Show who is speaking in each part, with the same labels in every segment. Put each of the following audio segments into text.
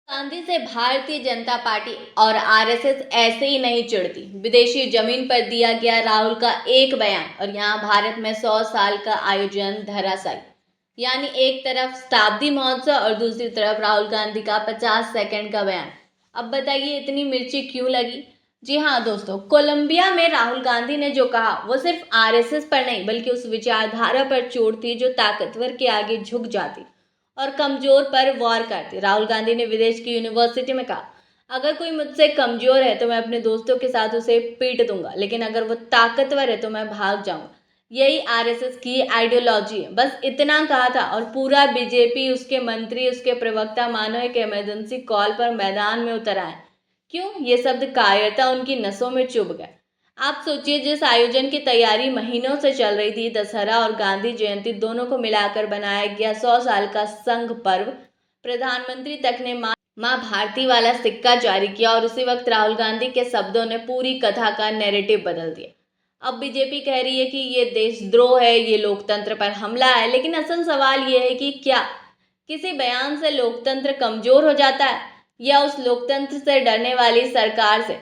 Speaker 1: गांधी से भारतीय जनता पार्टी और आरएसएस ऐसे ही नहीं चिढ़ती। विदेशी जमीन पर दिया गया राहुल का एक बयान और यहाँ भारत में 100 साल का आयोजन धराशायी। यानी एक तरफ शताब्दी महोत्सव और दूसरी तरफ राहुल गांधी का 50 सेकंड का बयान। अब बताइए इतनी मिर्ची क्यों लगी। जी हाँ दोस्तों, कोलंबिया में राहुल गांधी ने जो कहा वो सिर्फ आरएसएस पर नहीं बल्कि उस विचारधारा पर चोट थी जो ताकतवर के आगे झुक जाती और कमजोर पर वार करती। राहुल गांधी ने विदेश की यूनिवर्सिटी में कहा, अगर कोई मुझसे कमजोर है तो मैं अपने दोस्तों के साथ उसे पीट दूंगा, लेकिन अगर वो ताकतवर है तो मैं भाग जाऊंगा। यही आरएसएस की आइडियोलॉजी है। बस इतना कहा था और पूरा बीजेपी, उसके मंत्री, उसके प्रवक्ता मानो एक इमरजेंसी कॉल पर मैदान में उतर आए। क्यों? ये शब्द कायरता उनकी नसों में चुभ गए। आप सोचिए, जिस आयोजन की तैयारी महीनों से चल रही थी, दशहरा और गांधी जयंती दोनों को मिलाकर बनाया गया 100 साल का संघ पर्व, प्रधानमंत्री तक ने माँ भारती वाला सिक्का जारी किया और उसी वक्त राहुल गांधी के शब्दों ने पूरी कथा का नैरेटिव बदल दिया। अब बीजेपी कह रही है कि ये देशद्रोह है, ये लोकतंत्र पर हमला है, लेकिन असल सवाल ये है कि क्या किसी बयान से लोकतंत्र कमजोर हो जाता है या उस लोकतंत्र से डरने वाली सरकार से?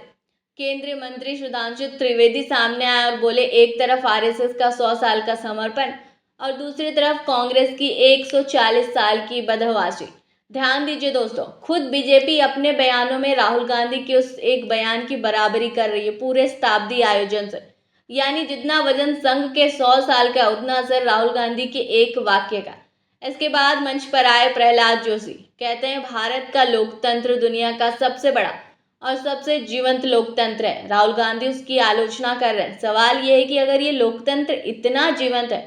Speaker 1: केंद्रीय मंत्री सुधांशु त्रिवेदी सामने आए और बोले, एक तरफ आरएसएस का 100 साल का समर्पण और दूसरी तरफ कांग्रेस की 140 साल की बदहवासी। ध्यान दीजिए दोस्तों, खुद बीजेपी अपने बयानों में राहुल गांधी के उस एक बयान की बराबरी कर रही है पूरे शताब्दी आयोजन से। यानी जितना वजन संघ के 100 साल का, उतना असर राहुल गांधी के एक वाक्य का। इसके बाद मंच पर आए प्रहलाद जोशी, कहते हैं भारत का लोकतंत्र दुनिया का सबसे बड़ा और सबसे जीवंत लोकतंत्र है। राहुल गांधी उसकी आलोचना कर रहे हैं। सवाल यह है कि अगर ये लोकतंत्र इतना जीवंत है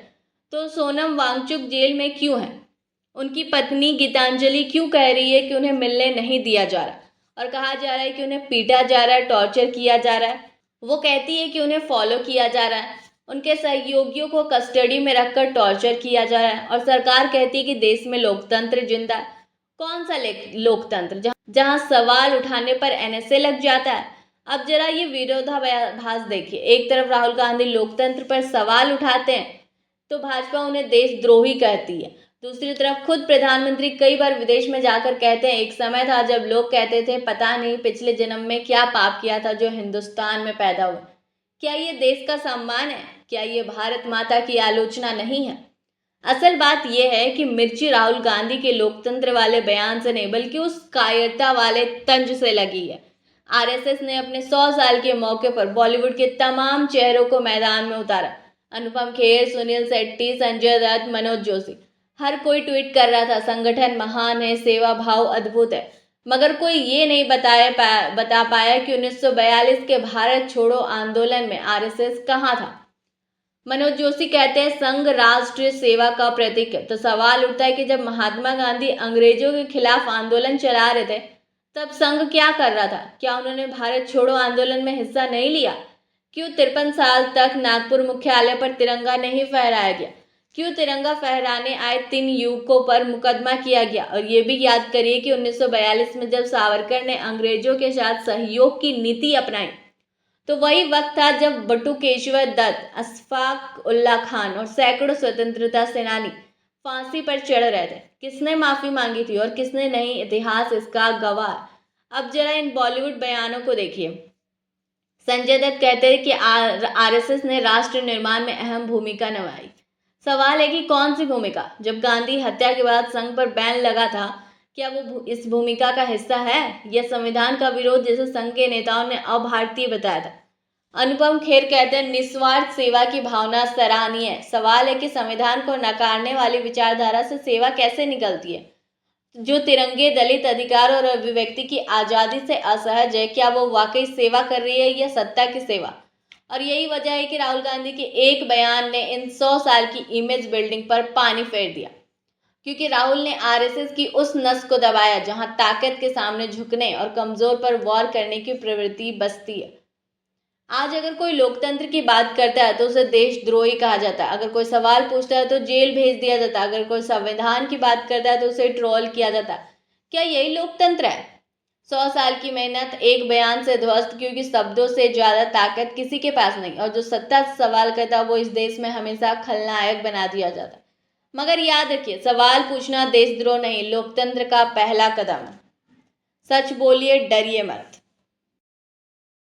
Speaker 1: तो सोनम वांगचुक जेल में क्यों है? उनकी पत्नी गीतांजलि क्यों कह रही है कि उन्हें मिलने नहीं दिया जा रहा और कहा जा रहा है कि उन्हें पीटा जा रहा है, टॉर्चर किया जा रहा है? वो कहती है कि उन्हें फॉलो किया जा रहा है, उनके सहयोगियों को कस्टडी में रखकर टॉर्चर किया जा रहा है और सरकार कहती है कि देश में लोकतंत्र जिंदा है। कौन सा लोकतंत्र जहां सवाल उठाने पर एनएसए लग जाता है? अब जरा ये विरोधाभास देखिए। एक तरफ राहुल गांधी लोकतंत्र पर सवाल उठाते हैं तो भाजपा उन्हें देशद्रोही कहती है। दूसरी तरफ खुद प्रधानमंत्री कई बार विदेश में जाकर कहते हैं, एक समय था जब लोग कहते थे पता नहीं पिछले जन्म में क्या पाप किया था जो हिंदुस्तान में पैदा हुए। क्या ये देश का सम्मान है? क्या ये भारत माता की आलोचना नहीं है? असल बात यह है कि मिर्ची राहुल गांधी के लोकतंत्र वाले बयान से नहीं बल्कि उस कायरता वाले तंज से लगी है। आरएसएस ने अपने 100 साल के मौके पर बॉलीवुड के तमाम चेहरों को मैदान में उतारा। अनुपम खेर, सुनील शेट्टी, संजय दत्त, मनोज जोशी, हर कोई ट्वीट कर रहा था, संगठन महान है, सेवा भाव अद्भुत है। मगर कोई ये नहीं बता पाया कि 1942 के भारत छोड़ो आंदोलन में आरएसएस कहाँ था। मनोज जोशी कहते हैं संघ राष्ट्रीय सेवा का प्रतीक है। तो सवाल उठता है कि जब महात्मा गांधी अंग्रेजों के खिलाफ आंदोलन चला रहे थे तब संघ क्या कर रहा था? क्या उन्होंने भारत छोड़ो आंदोलन में हिस्सा नहीं लिया? क्यों 53 साल तक नागपुर मुख्यालय पर तिरंगा नहीं फहराया गया? क्यों तिरंगा फहराने आए 3 युवकों पर मुकदमा किया गया? और ये भी याद करिए कि 1942 में जब सावरकर ने अंग्रेजों के साथ सहयोग की नीति अपनाई तो वही वक्त था जब बटुकेश्वर दत्त, अशफाक उल्लाह खान और सैकड़ों स्वतंत्रता सेनानी फांसी पर चढ़ रहे थे। किसने माफी मांगी थी और किसने नहीं? इतिहास इसका गवाह। अब जरा इन बॉलीवुड बयानों को देखिए। संजय दत्त कहते हैं कि आरएसएस ने राष्ट्र निर्माण में अहम भूमिका निभाई। सवाल है कि कौन सी भूमिका? जब गांधी हत्या के बाद संघ पर बैन लगा था, क्या वो इस भूमिका का हिस्सा है या संविधान का विरोध जिसे संघ के नेताओं ने अभारतीय बताया था? अनुपम खेर कहते हैं निस्वार्थ सेवा की भावना सराहनीय है। सवाल है कि संविधान को नकारने वाली विचारधारा से सेवा कैसे निकलती है? जो तिरंगे, दलित अधिकार और अभिव्यक्ति की आज़ादी से असहज है, क्या वो वाकई सेवा कर रही है या सत्ता की सेवा? और यही वजह है कि राहुल गांधी के एक बयान ने इन 100 साल की इमेज बिल्डिंग पर पानी फेर दिया, क्योंकि राहुल ने आरएसएस की उस नस को दबाया जहां ताकत के सामने झुकने और कमजोर पर वार करने की प्रवृत्ति बसती है। आज अगर कोई लोकतंत्र की बात करता है तो उसे देशद्रोही कहा जाता है। अगर कोई सवाल पूछता है तो जेल भेज दिया जाता है। अगर कोई संविधान की बात करता है तो उसे ट्रोल किया जाता है। क्या यही लोकतंत्र है? 100 साल की मेहनत एक बयान से ध्वस्त, क्योंकि शब्दों से ज्यादा ताकत किसी के पास नहीं। और जो सत्ता से सवाल करता है वो इस देश में हमेशा खलनायक बना दिया जाता है। मगर याद रखिए, सवाल पूछना देशद्रोह नहीं, लोकतंत्र का पहला कदम है। सच बोलिए, डरिए मत।